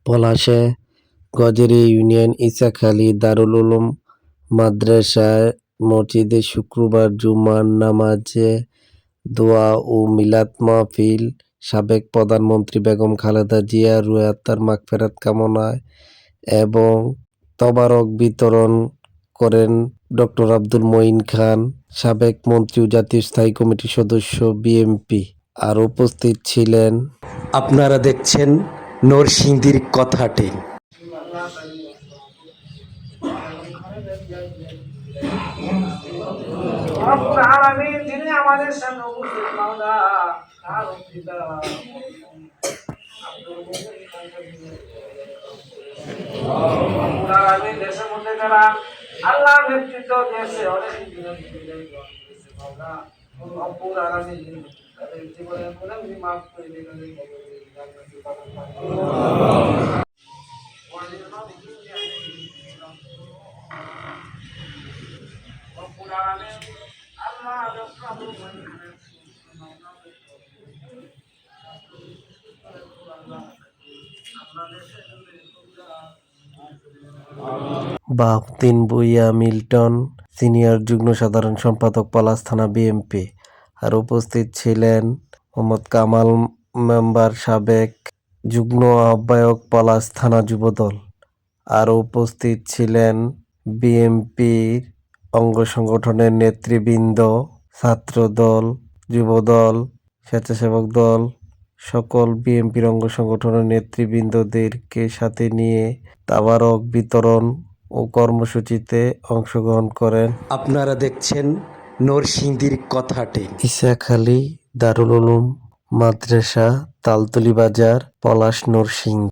পলাশে গজেরি ইউনিয়ন ইসাখালী দারুল উলুম মাদ্রাসায় মসজিদে শুক্রবার জুমার নামাজে দোয়া ও মিলাদ মাহফিল। সাবেক প্রধানমন্ত্রী বেগম খালেদা জিয়া রুহে আত্মার মাগফিরাত কামনায় এবং তবারক বিতরণ করেন ডক্টর আব্দুল মঈন খান, সাবেক মন্ত্রী ও জাতীয় স্থায়ী কমিটির সদস্য বিএনপি। আর উপস্থিত ছিলেন। আপনারা দেখছেন নরসিংদীর কথাটি। যিনি আমাদের সামনে উপস্থিত মাওলা তার পিতা দেশের মধ্যে যারা আল্লাহ নেতৃত্ব দিয়েছে অনেক তাদের জীবনের গুনাহ মাফ করে দিলেন। বাহউদ্দিন ভূঁইয়া মিল্টন, সিনিয়র যুগ্ম সাধারণ সম্পাদক, পলাশ থানা বিএনপি। আর উপস্থিত ছিলেন মোহাম্মদ কামাল মেম্বার, সাবেক যুগ্ম আহ্বায়ক, পলাশ থানা যুবদল। আর উপস্থিত ছিলেন বিএনপির অঙ্গ সংগঠনের নেতৃবৃন্দ, ছাত্রদল, যুবদল, স্বেচ্ছাসেবক দল, সকল বিএনপির অঙ্গ সংগঠনের নেতৃবৃন্দদেরকে সাথে নিয়ে তাবারক বিতরণ ও কর্মসূচিতে অংশগ্রহণ করেন। আপনারা দেখছেন নরসিংদীর কথাটি। ইসাখালী দারুল উলুম মাদ্রাসা, তালতলী বাজার, পলাশ, নরসিংদী।